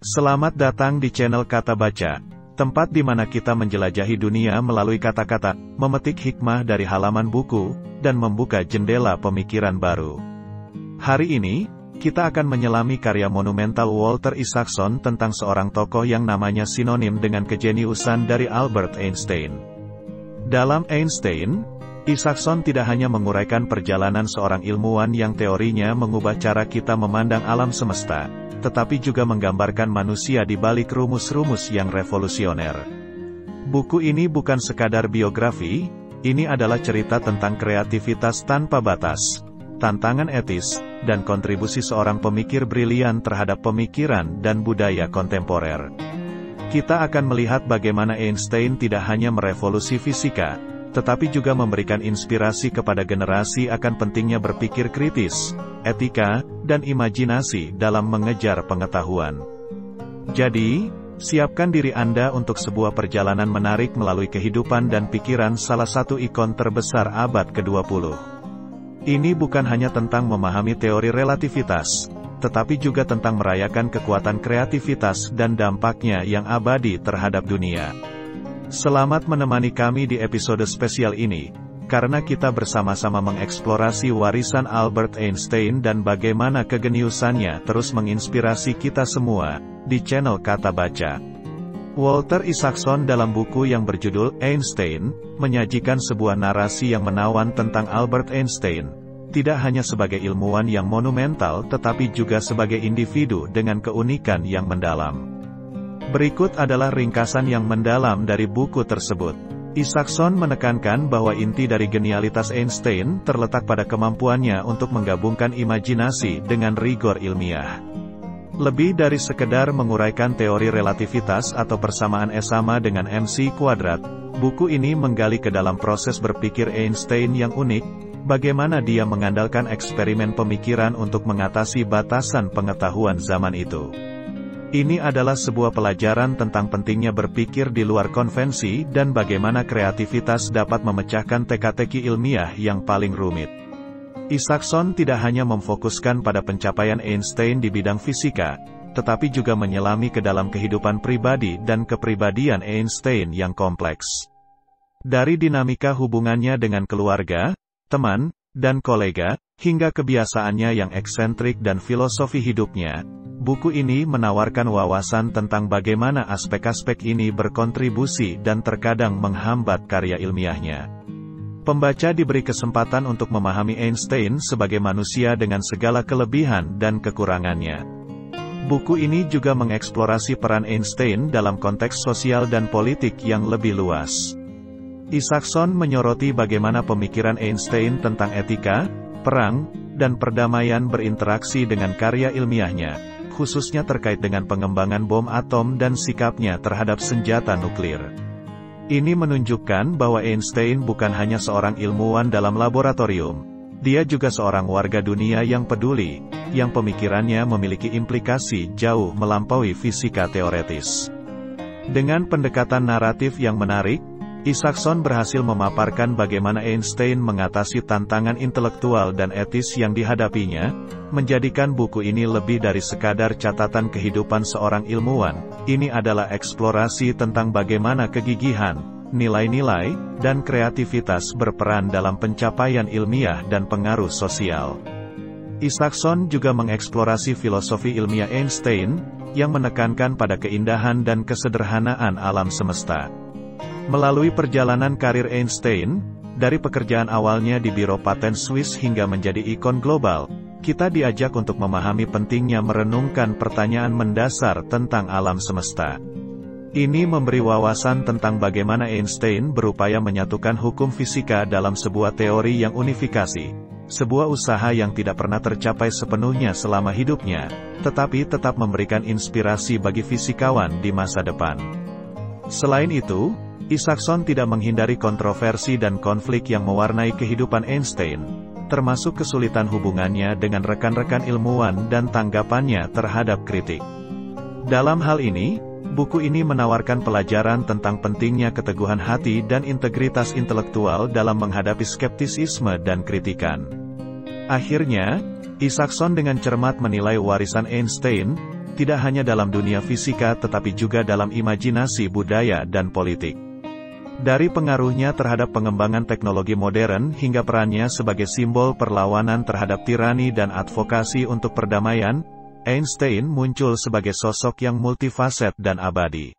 Selamat datang di channel Kata Baca, tempat di mana kita menjelajahi dunia melalui kata-kata, memetik hikmah dari halaman buku, dan membuka jendela pemikiran baru. Hari ini, kita akan menyelami karya monumental Walter Isaacson tentang seorang tokoh yang namanya sinonim dengan kejeniusan dari Albert Einstein. Dalam Einstein, Isaacson tidak hanya menguraikan perjalanan seorang ilmuwan yang teorinya mengubah cara kita memandang alam semesta, tetapi juga menggambarkan manusia di balik rumus-rumus yang revolusioner. Buku ini bukan sekadar biografi, ini adalah cerita tentang kreativitas tanpa batas, tantangan etis, dan kontribusi seorang pemikir brilian terhadap pemikiran dan budaya kontemporer. Kita akan melihat bagaimana Einstein tidak hanya merevolusi fisika, tetapi juga memberikan inspirasi kepada generasi akan pentingnya berpikir kritis, etika, dan imajinasi dalam mengejar pengetahuan. Jadi, siapkan diri Anda untuk sebuah perjalanan menarik melalui kehidupan dan pikiran salah satu ikon terbesar abad ke-20. Ini bukan hanya tentang memahami teori relativitas, tetapi juga tentang merayakan kekuatan kreativitas dan dampaknya yang abadi terhadap dunia. Selamat menemani kami di episode spesial ini, karena kita bersama-sama mengeksplorasi warisan Albert Einstein dan bagaimana kegeniusannya terus menginspirasi kita semua, di channel Kata Baca. Walter Isaacson dalam buku yang berjudul Einstein, menyajikan sebuah narasi yang menawan tentang Albert Einstein, tidak hanya sebagai ilmuwan yang monumental tetapi juga sebagai individu dengan keunikan yang mendalam. Berikut adalah ringkasan yang mendalam dari buku tersebut. Isaacson menekankan bahwa inti dari genialitas Einstein terletak pada kemampuannya untuk menggabungkan imajinasi dengan rigor ilmiah. Lebih dari sekedar menguraikan teori relativitas atau persamaan E sama dengan MC kuadrat, buku ini menggali ke dalam proses berpikir Einstein yang unik, bagaimana dia mengandalkan eksperimen pemikiran untuk mengatasi batasan pengetahuan zaman itu. Ini adalah sebuah pelajaran tentang pentingnya berpikir di luar konvensi dan bagaimana kreativitas dapat memecahkan teka-teki ilmiah yang paling rumit. Isaacson tidak hanya memfokuskan pada pencapaian Einstein di bidang fisika, tetapi juga menyelami ke dalam kehidupan pribadi dan kepribadian Einstein yang kompleks. Dari dinamika hubungannya dengan keluarga, teman, dan kolega, hingga kebiasaannya yang eksentrik dan filosofi hidupnya, buku ini menawarkan wawasan tentang bagaimana aspek-aspek ini berkontribusi dan terkadang menghambat karya ilmiahnya. Pembaca diberi kesempatan untuk memahami Einstein sebagai manusia dengan segala kelebihan dan kekurangannya. Buku ini juga mengeksplorasi peran Einstein dalam konteks sosial dan politik yang lebih luas. Isaacson menyoroti bagaimana pemikiran Einstein tentang etika, perang, dan perdamaian berinteraksi dengan karya ilmiahnya, khususnya terkait dengan pengembangan bom atom dan sikapnya terhadap senjata nuklir. Ini menunjukkan bahwa Einstein bukan hanya seorang ilmuwan dalam laboratorium, dia juga seorang warga dunia yang peduli, yang pemikirannya memiliki implikasi jauh melampaui fisika teoretis. Dengan pendekatan naratif yang menarik, Isaacson berhasil memaparkan bagaimana Einstein mengatasi tantangan intelektual dan etis yang dihadapinya, menjadikan buku ini lebih dari sekadar catatan kehidupan seorang ilmuwan. Ini adalah eksplorasi tentang bagaimana kegigihan, nilai-nilai, dan kreativitas berperan dalam pencapaian ilmiah dan pengaruh sosial. Isaacson juga mengeksplorasi filosofi ilmiah Einstein, yang menekankan pada keindahan dan kesederhanaan alam semesta. Melalui perjalanan karir Einstein, dari pekerjaan awalnya di Biro Paten Swiss hingga menjadi ikon global, kita diajak untuk memahami pentingnya merenungkan pertanyaan mendasar tentang alam semesta. Ini memberi wawasan tentang bagaimana Einstein berupaya menyatukan hukum fisika dalam sebuah teori yang unifikasi, sebuah usaha yang tidak pernah tercapai sepenuhnya selama hidupnya, tetapi tetap memberikan inspirasi bagi fisikawan di masa depan. Selain itu, Isaacson tidak menghindari kontroversi dan konflik yang mewarnai kehidupan Einstein, termasuk kesulitan hubungannya dengan rekan-rekan ilmuwan dan tanggapannya terhadap kritik. Dalam hal ini, buku ini menawarkan pelajaran tentang pentingnya keteguhan hati dan integritas intelektual dalam menghadapi skeptisisme dan kritikan. Akhirnya, Isaacson dengan cermat menilai warisan Einstein, tidak hanya dalam dunia fisika tetapi juga dalam imajinasi budaya dan politik. Dari pengaruhnya terhadap pengembangan teknologi modern hingga perannya sebagai simbol perlawanan terhadap tirani dan advokasi untuk perdamaian, Einstein muncul sebagai sosok yang multifaset dan abadi.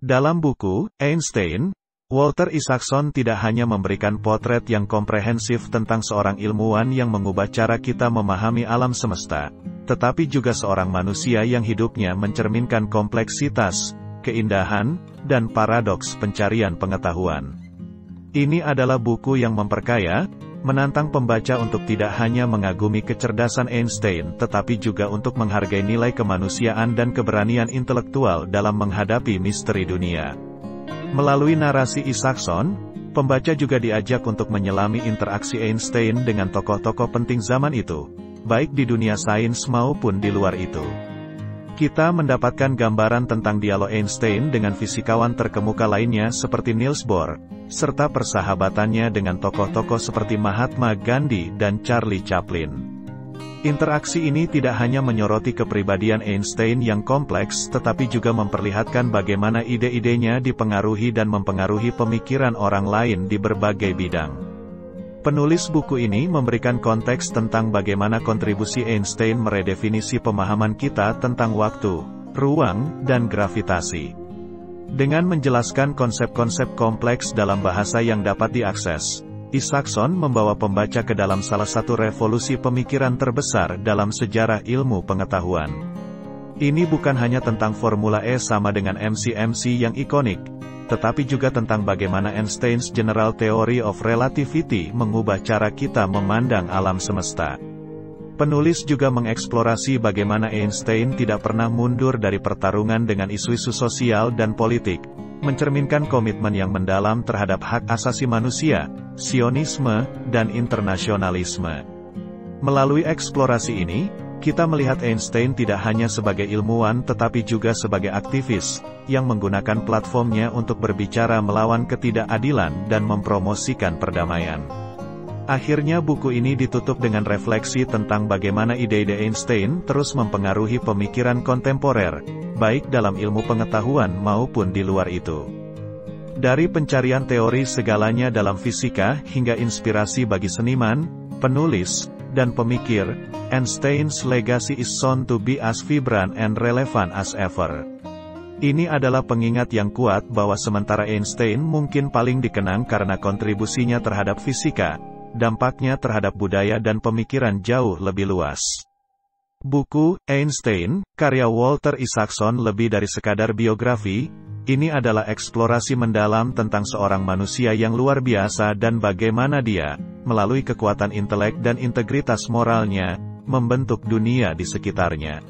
Dalam buku Einstein, Walter Isaacson tidak hanya memberikan potret yang komprehensif tentang seorang ilmuwan yang mengubah cara kita memahami alam semesta, tetapi juga seorang manusia yang hidupnya mencerminkan kompleksitas, keindahan, dan paradoks pencarian pengetahuan. Ini adalah buku yang memperkaya, menantang pembaca untuk tidak hanya mengagumi kecerdasan Einstein tetapi juga untuk menghargai nilai kemanusiaan dan keberanian intelektual dalam menghadapi misteri dunia. Melalui narasi Isaacson, pembaca juga diajak untuk menyelami interaksi Einstein dengan tokoh-tokoh penting zaman itu, baik di dunia sains maupun di luar itu. Kita mendapatkan gambaran tentang dialog Einstein dengan fisikawan terkemuka lainnya seperti Niels Bohr, serta persahabatannya dengan tokoh-tokoh seperti Mahatma Gandhi dan Charlie Chaplin. Interaksi ini tidak hanya menyoroti kepribadian Einstein yang kompleks tetapi juga memperlihatkan bagaimana ide-idenya dipengaruhi dan mempengaruhi pemikiran orang lain di berbagai bidang. Penulis buku ini memberikan konteks tentang bagaimana kontribusi Einstein meredefinisi pemahaman kita tentang waktu, ruang, dan gravitasi. Dengan menjelaskan konsep-konsep kompleks dalam bahasa yang dapat diakses, Isaacson membawa pembaca ke dalam salah satu revolusi pemikiran terbesar dalam sejarah ilmu pengetahuan. Ini bukan hanya tentang Formula E sama dengan MC-MC yang ikonik, tetapi juga tentang bagaimana Einstein's General Theory of Relativity mengubah cara kita memandang alam semesta. Penulis juga mengeksplorasi bagaimana Einstein tidak pernah mundur dari pertarungan dengan isu-isu sosial dan politik, mencerminkan komitmen yang mendalam terhadap hak asasi manusia, Sionisme, dan internasionalisme. Melalui eksplorasi ini, kita melihat Einstein tidak hanya sebagai ilmuwan tetapi juga sebagai aktivis, yang menggunakan platformnya untuk berbicara melawan ketidakadilan dan mempromosikan perdamaian. Akhirnya buku ini ditutup dengan refleksi tentang bagaimana ide-ide Einstein terus mempengaruhi pemikiran kontemporer, baik dalam ilmu pengetahuan maupun di luar itu. Dari pencarian teori segalanya dalam fisika hingga inspirasi bagi seniman, penulis, dan pemikir, Einstein's legacy is shown to be as vibrant and relevant as ever. Ini adalah pengingat yang kuat bahwa sementara Einstein mungkin paling dikenang karena kontribusinya terhadap fisika, dampaknya terhadap budaya dan pemikiran jauh lebih luas. Buku Einstein, karya Walter Isaacson lebih dari sekadar biografi. Ini adalah eksplorasi mendalam tentang seorang manusia yang luar biasa dan bagaimana dia, melalui kekuatan intelek dan integritas moralnya, membentuk dunia di sekitarnya.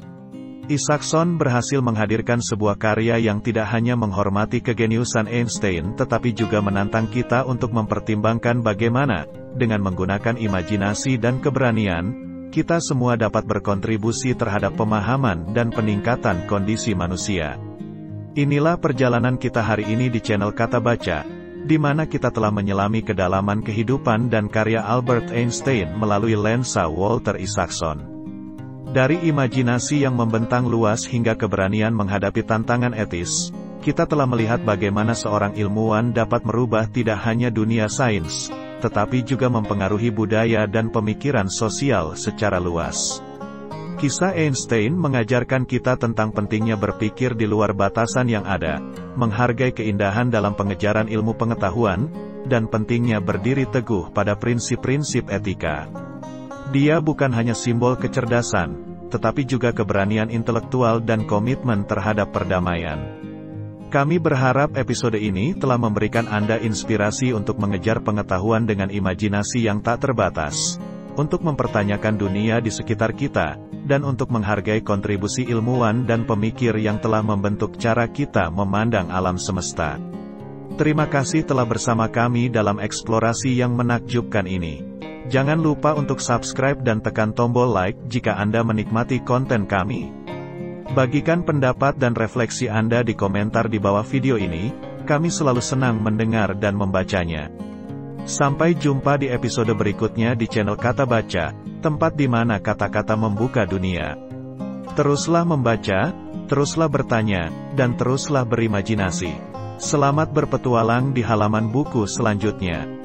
Isaacson berhasil menghadirkan sebuah karya yang tidak hanya menghormati kegeniusan Einstein tetapi juga menantang kita untuk mempertimbangkan bagaimana, dengan menggunakan imajinasi dan keberanian, kita semua dapat berkontribusi terhadap pemahaman dan peningkatan kondisi manusia. Inilah perjalanan kita hari ini di channel Kata Baca, di mana kita telah menyelami kedalaman kehidupan dan karya Albert Einstein melalui lensa Walter Isaacson. Dari imajinasi yang membentang luas hingga keberanian menghadapi tantangan etis, kita telah melihat bagaimana seorang ilmuwan dapat merubah tidak hanya dunia sains, tetapi juga mempengaruhi budaya dan pemikiran sosial secara luas. Kisah Einstein mengajarkan kita tentang pentingnya berpikir di luar batasan yang ada, menghargai keindahan dalam pengejaran ilmu pengetahuan, dan pentingnya berdiri teguh pada prinsip-prinsip etika. Dia bukan hanya simbol kecerdasan, tetapi juga keberanian intelektual dan komitmen terhadap perdamaian. Kami berharap episode ini telah memberikan Anda inspirasi untuk mengejar pengetahuan dengan imajinasi yang tak terbatas, untuk mempertanyakan dunia di sekitar kita, dan untuk menghargai kontribusi ilmuwan dan pemikir yang telah membentuk cara kita memandang alam semesta. Terima kasih telah bersama kami dalam eksplorasi yang menakjubkan ini. Jangan lupa untuk subscribe dan tekan tombol like jika Anda menikmati konten kami. Bagikan pendapat dan refleksi Anda di komentar di bawah video ini, kami selalu senang mendengar dan membacanya. Sampai jumpa di episode berikutnya di channel Kata Baca, tempat di mana kata-kata membuka dunia. Teruslah membaca, teruslah bertanya, dan teruslah berimajinasi. Selamat berpetualang di halaman buku selanjutnya.